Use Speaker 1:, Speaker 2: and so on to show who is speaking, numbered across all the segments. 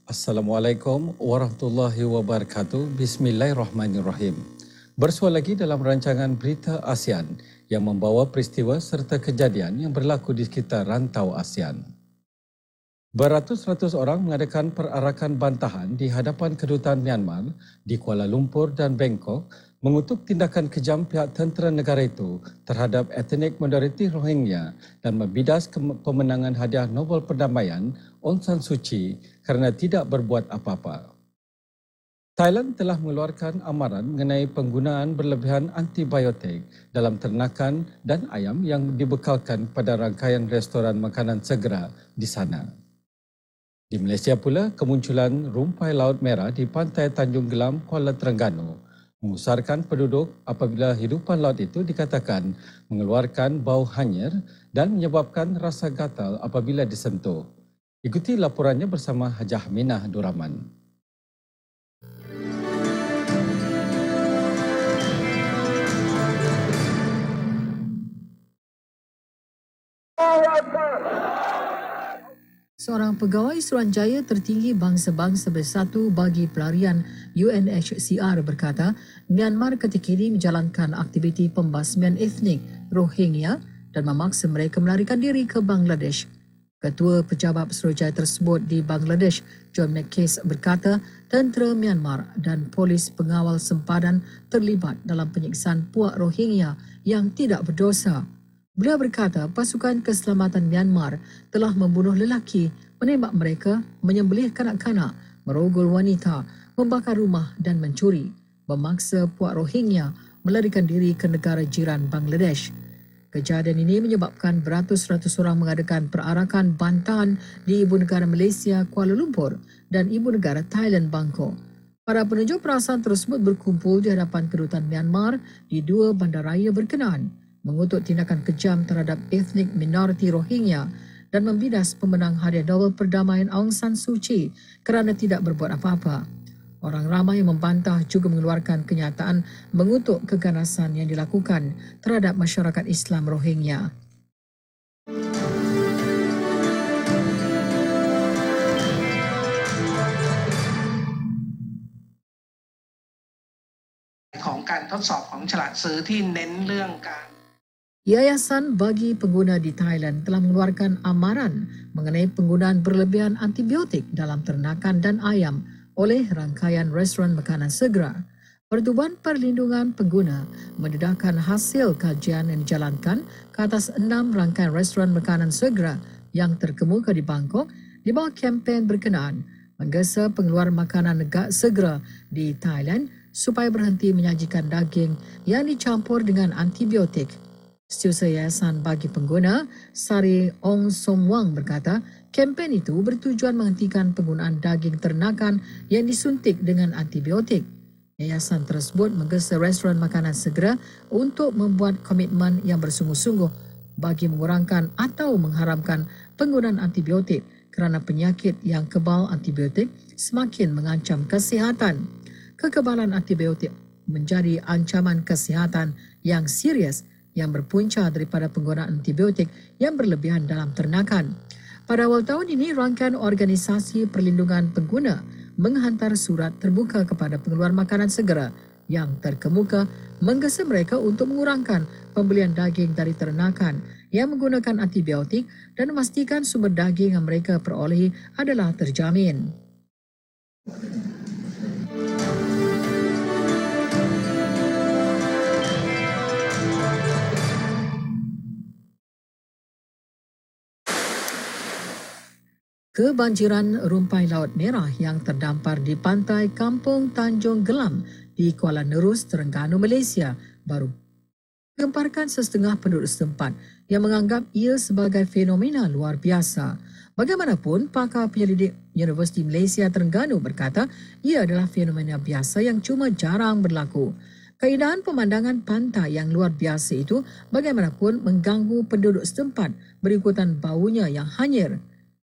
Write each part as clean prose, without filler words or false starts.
Speaker 1: Assalamualaikum warahmatullahi wabarakatuh. Bismillahirrahmanirrahim. Bersua lagi dalam rancangan Berita ASEAN yang membawa peristiwa serta kejadian yang berlaku di sekitar rantau ASEAN. Beratus-ratus orang mengadakan perarakan bantahan di hadapan kedutaan Myanmar di Kuala Lumpur dan Bangkok mengutuk tindakan kejam pihak tentera negara itu terhadap etnik minoriti Rohingya dan membidas pemenangan hadiah Nobel Perdamaian Aung San Suu Kyi kerana tidak berbuat apa-apa. Thailand telah mengeluarkan amaran mengenai penggunaan berlebihan antibiotik dalam ternakan dan ayam yang dibekalkan pada rangkaian restoran makanan segera di sana. Di Malaysia pula, kemunculan rumpai laut merah di pantai Tanjung Gelam, Kuala Terengganu mengusarkan penduduk apabila hidupan laut itu dikatakan mengeluarkan bau hanyir dan menyebabkan rasa gatal apabila disentuh. Ikuti laporannya bersama Hajah Minah Duraman.
Speaker 2: Seorang pegawai Suruhanjaya tertinggi bangsa-bangsa bersatu bagi pelarian UNHCR berkata, Myanmar ketika ini menjalankan aktiviti pembasmian etnik Rohingya dan memaksa mereka melarikan diri ke Bangladesh. Ketua Pejabat Suruhanjaya tersebut di Bangladesh, John McCase berkata, tentera Myanmar dan polis pengawal sempadan terlibat dalam penyiksaan puak Rohingya yang tidak berdosa. Beliau berkata pasukan keselamatan Myanmar telah membunuh lelaki, menembak mereka, menyembelih kanak-kanak, merogol wanita, membakar rumah dan mencuri, memaksa puak Rohingya melarikan diri ke negara jiran Bangladesh. Kejadian ini menyebabkan beratus-ratus orang mengadakan perarakan bantahan di ibu negara Malaysia, Kuala Lumpur dan ibu negara Thailand, Bangkok. Para penunjuk perasaan tersebut berkumpul di hadapan kedutaan Myanmar di dua bandaraya berkenaan, mengutuk tindakan kejam terhadap etnik minoriti Rohingya dan membidas pemenang hadiah Nobel Perdamaian Aung San Suu Kyi kerana tidak berbuat apa-apa. Orang ramai yang membantah juga mengeluarkan kenyataan mengutuk keganasan yang dilakukan terhadap masyarakat Islam Rohingya. Yayasan bagi pengguna di Thailand telah mengeluarkan amaran mengenai penggunaan berlebihan antibiotik dalam ternakan dan ayam oleh rangkaian restoran makanan segera. Pertubuhan Perlindungan Pengguna mendedahkan hasil kajian yang dijalankan ke atas 6 rangkaian restoran makanan segera yang terkemuka di Bangkok di bawah kempen berkenaan menggesa pengeluar makanan segera di Thailand supaya berhenti menyajikan daging yang dicampur dengan antibiotik. Setiausaha Yayasan bagi Pengguna, Sari Ong Som Wang berkata, kempen itu bertujuan menghentikan penggunaan daging ternakan yang disuntik dengan antibiotik. Yayasan tersebut menggesa restoran makanan segera untuk membuat komitmen yang bersungguh-sungguh bagi mengurangkan atau mengharamkan penggunaan antibiotik kerana penyakit yang kebal antibiotik semakin mengancam kesihatan. Kekebalan antibiotik menjadi ancaman kesihatan yang serius yang berpunca daripada penggunaan antibiotik yang berlebihan dalam ternakan. Pada awal tahun ini, rangkaian organisasi perlindungan pengguna menghantar surat terbuka kepada pengeluar makanan segera yang terkemuka menggesa mereka untuk mengurangkan pembelian daging dari ternakan yang menggunakan antibiotik dan memastikan sumber daging yang mereka perolehi adalah terjamin. Kebanjiran rumpai laut merah yang terdampar di pantai Kampung Tanjung Gelam di Kuala Nerus, Terengganu, Malaysia baru gemparkan setengah penduduk setempat yang menganggap ia sebagai fenomena luar biasa. Bagaimanapun, pakar penyelidik Universiti Malaysia Terengganu berkata ia adalah fenomena biasa yang cuma jarang berlaku. Keindahan pemandangan pantai yang luar biasa itu bagaimanapun mengganggu penduduk setempat berikutan baunya yang hanyir.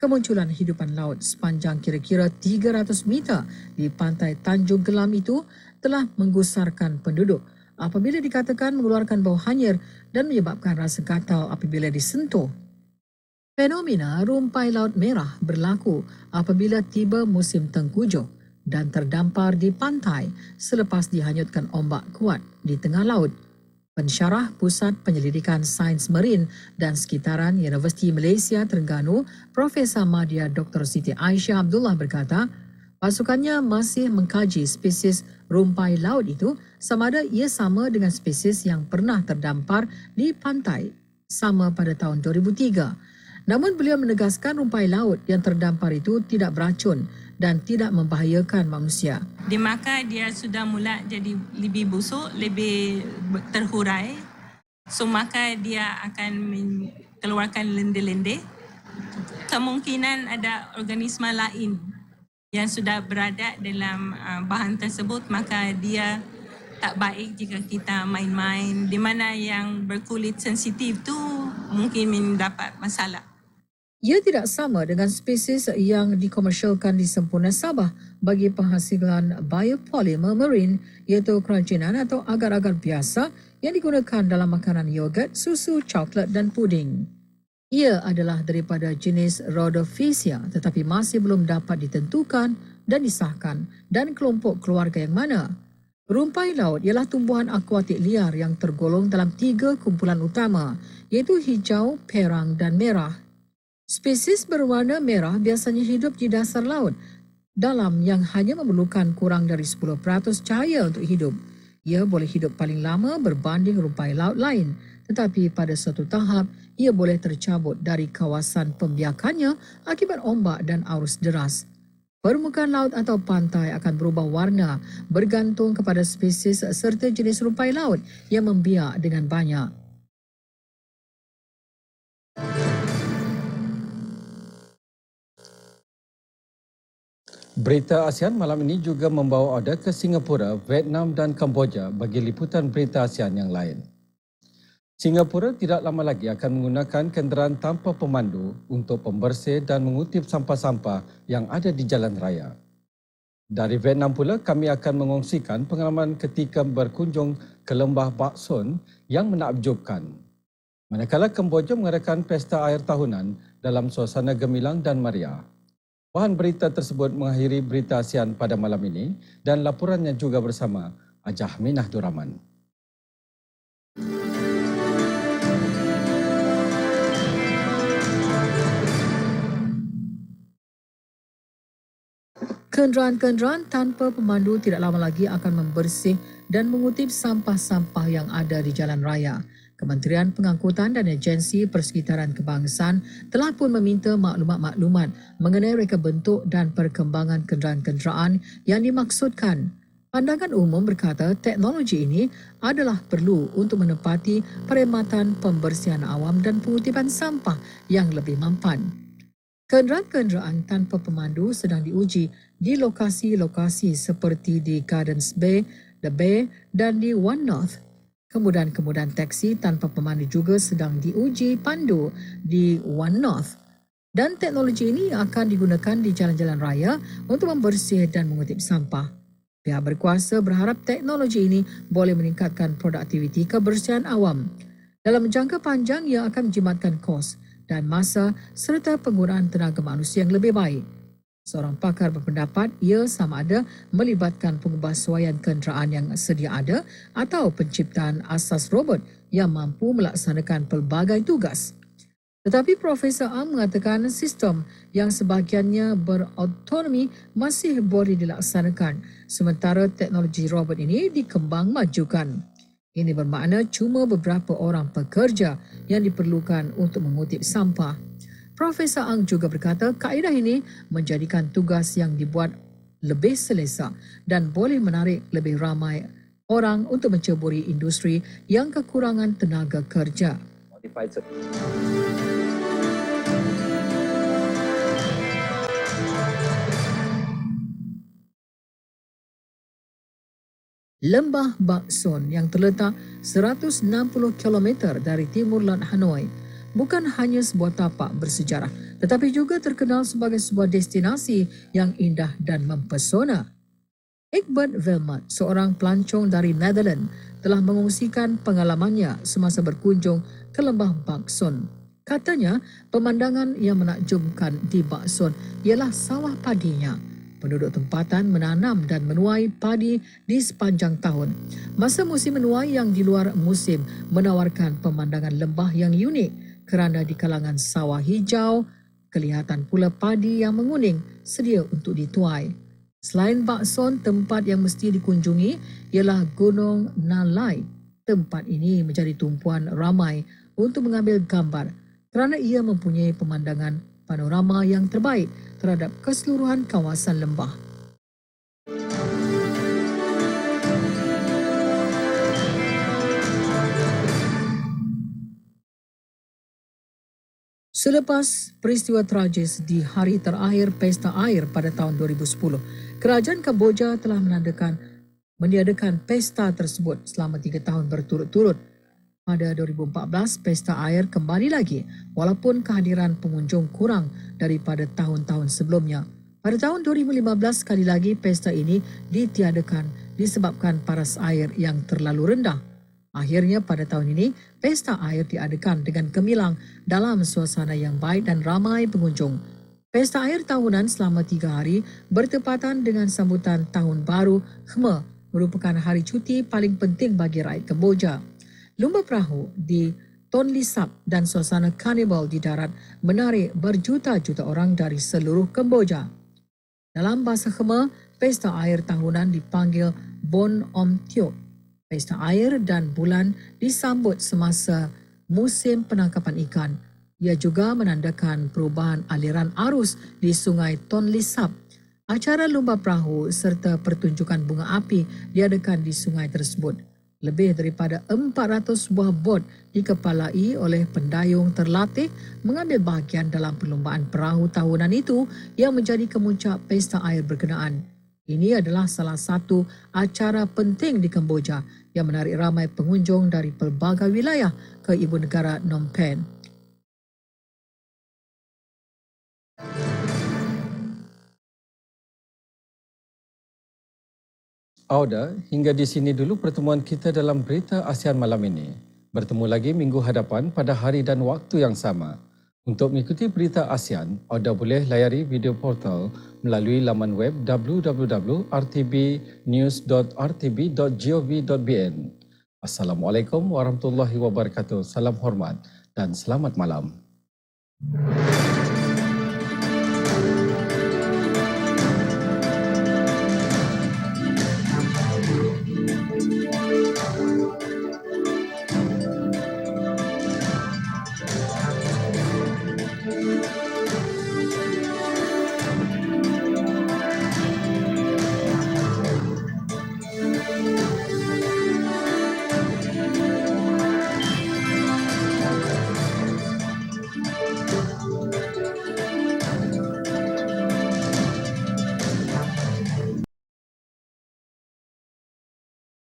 Speaker 2: Kemunculan hidupan laut sepanjang kira-kira 300 meter di pantai Tanjung Gelam itu telah menggusarkan penduduk apabila dikatakan mengeluarkan bau hanyir dan menyebabkan rasa gatal apabila disentuh. Fenomena rumpai laut merah berlaku apabila tiba musim tengkujuh dan terdampar di pantai selepas dihanyutkan ombak kuat di tengah laut. Pensyarah Pusat Penyelidikan Sains Marin dan Sekitaran Universiti Malaysia Terengganu, Profesor Madya Dr. Siti Aisyah Abdullah berkata, pasukannya masih mengkaji spesies rumpai laut itu sama ada ia sama dengan spesies yang pernah terdampar di pantai sama pada tahun 2003. Namun beliau menegaskan rumpai laut yang terdampar itu tidak beracun dan tidak membahayakan manusia.
Speaker 3: Maka dia sudah mula jadi lebih busuk, lebih terhurai. So maka dia akan keluarkan lendir-lendir. Kemungkinan ada organisma lain yang sudah berada dalam bahan tersebut, maka dia tak baik jika kita main-main. Di mana yang berkulit sensitif tu mungkin mendapat masalah.
Speaker 2: Ia tidak sama dengan spesies yang dikomersialkan di sempurna Sabah bagi penghasilan biopolymer marine, iaitu kerajinan atau agar-agar biasa yang digunakan dalam makanan yogurt, susu, coklat dan puding. Ia adalah daripada jenis Rhodophysia tetapi masih belum dapat ditentukan dan disahkan dan kelompok keluarga yang mana. Rumpai laut ialah tumbuhan akuatik liar yang tergolong dalam 3 kumpulan utama, iaitu hijau, perang dan merah. Spesies berwarna merah biasanya hidup di dasar laut dalam yang hanya memerlukan kurang dari 10% cahaya untuk hidup. Ia boleh hidup paling lama berbanding rumpai laut lain, tetapi pada suatu tahap ia boleh tercabut dari kawasan pembiakannya akibat ombak dan arus deras. Permukaan laut atau pantai akan berubah warna bergantung kepada spesies serta jenis rumpai laut yang membiak dengan banyak.
Speaker 1: Berita ASEAN malam ini juga membawa order ke Singapura, Vietnam dan Kemboja bagi liputan berita ASEAN yang lain. Singapura tidak lama lagi akan menggunakan kenderaan tanpa pemandu untuk pembersih dan mengutip sampah-sampah yang ada di jalan raya. Dari Vietnam pula, kami akan mengongsikan pengalaman ketika berkunjung ke lembah Bak Son yang menakjubkan. Manakala Kemboja mengadakan pesta air tahunan dalam suasana gemilang dan meriah. Bahan berita tersebut mengakhiri berita ASEAN pada malam ini dan laporannya juga bersama Ajah Minah Duraman.
Speaker 2: Kenderaan-kenderaan tanpa pemandu tidak lama lagi akan membersih dan mengutip sampah-sampah yang ada di jalan raya. Kementerian Pengangkutan dan Agensi Persekitaran Kebangsaan telah pun meminta maklumat-maklumat mengenai reka bentuk dan perkembangan kenderaan-kenderaan yang dimaksudkan. Pandangan umum berkata teknologi ini adalah perlu untuk menepati perkhidmatan pembersihan awam dan pengutipan sampah yang lebih mampan. Kenderaan-kenderaan tanpa pemandu sedang diuji di lokasi-lokasi seperti di Gardens Bay, The Bay dan di One North. Kemudahan-kemudahan teksi tanpa pemandu juga sedang diuji pandu di One North. Dan teknologi ini akan digunakan di jalan-jalan raya untuk membersih dan mengutip sampah. Pihak berkuasa berharap teknologi ini boleh meningkatkan produktiviti kebersihan awam. Dalam jangka panjang, ia akan menjimatkan kos dan masa serta penggunaan tenaga manusia yang lebih baik. Seorang pakar berpendapat ia sama ada melibatkan pengubahsuaian kenderaan yang sedia ada atau penciptaan asas robot yang mampu melaksanakan pelbagai tugas. Tetapi Profesor Ang mengatakan sistem yang sebahagiannya berautonomi masih boleh dilaksanakan sementara teknologi robot ini dikembang majukan. Ini bermakna cuma beberapa orang pekerja yang diperlukan untuk mengutip sampah. Profesor Ang juga berkata kaedah ini menjadikan tugas yang dibuat lebih selesa dan boleh menarik lebih ramai orang untuk menceburi industri yang kekurangan tenaga kerja. Lembah Bak Son yang terletak 160 km dari timur laut Hanoi bukan hanya sebuah tapak bersejarah tetapi juga terkenal sebagai sebuah destinasi yang indah dan mempesona. Egbert Velmat, seorang pelancong dari Netherlands, telah mengungsikan pengalamannya semasa berkunjung ke lembah Bak Son. Katanya, pemandangan yang menakjubkan di Bak Son ialah sawah padinya. Penduduk tempatan menanam dan menuai padi di sepanjang tahun. Masa musim menuai yang di luar musim menawarkan pemandangan lembah yang unik kerana di kalangan sawah hijau, kelihatan pula padi yang menguning sedia untuk dituai. Selain Bak Son, tempat yang mesti dikunjungi ialah Gunung Nalai. Tempat ini menjadi tumpuan ramai untuk mengambil gambar kerana ia mempunyai pemandangan panorama yang terbaik terhadap keseluruhan kawasan lembah. Selepas peristiwa tragis di hari terakhir Pesta Air pada tahun 2010, kerajaan Kamboja telah meniadakan pesta tersebut selama 3 tahun berturut-turut. Pada 2014, Pesta Air kembali lagi walaupun kehadiran pengunjung kurang daripada tahun-tahun sebelumnya. Pada tahun 2015, sekali lagi pesta ini ditiadakan disebabkan paras air yang terlalu rendah. Akhirnya pada tahun ini, Pesta Air diadakan dengan gemilang dalam suasana yang baik dan ramai pengunjung. Pesta Air tahunan selama 3 hari bertepatan dengan sambutan Tahun Baru Khmer merupakan hari cuti paling penting bagi rakyat Kamboja. Lumba perahu di Tonle Sap dan suasana karnival di darat menarik berjuta-juta orang dari seluruh Kamboja. Dalam bahasa Khmer, Pesta Air tahunan dipanggil Bon Om Tiok. Pesta air dan bulan disambut semasa musim penangkapan ikan. Ia juga menandakan perubahan aliran arus di sungai Tonle Sap. Acara lumba perahu serta pertunjukan bunga api diadakan di sungai tersebut. Lebih daripada 400 buah bot dikepalai oleh pendayung terlatih mengambil bahagian dalam perlumbaan perahu tahunan itu yang menjadi kemuncak pesta air berkenaan. Ini adalah salah satu acara penting di Kamboja yang menarik ramai pengunjung dari pelbagai wilayah ke ibu negara Phnom Penh.
Speaker 1: Auda, hingga di sini dulu pertemuan kita dalam Berita ASEAN malam ini. Bertemu lagi minggu hadapan pada hari dan waktu yang sama. Untuk mengikuti Berita ASEAN, Auda boleh layari video portal melalui laman web www.rtbnews.rtb.gov.bn. Assalamualaikum warahmatullahi wabarakatuh. Salam hormat dan selamat malam.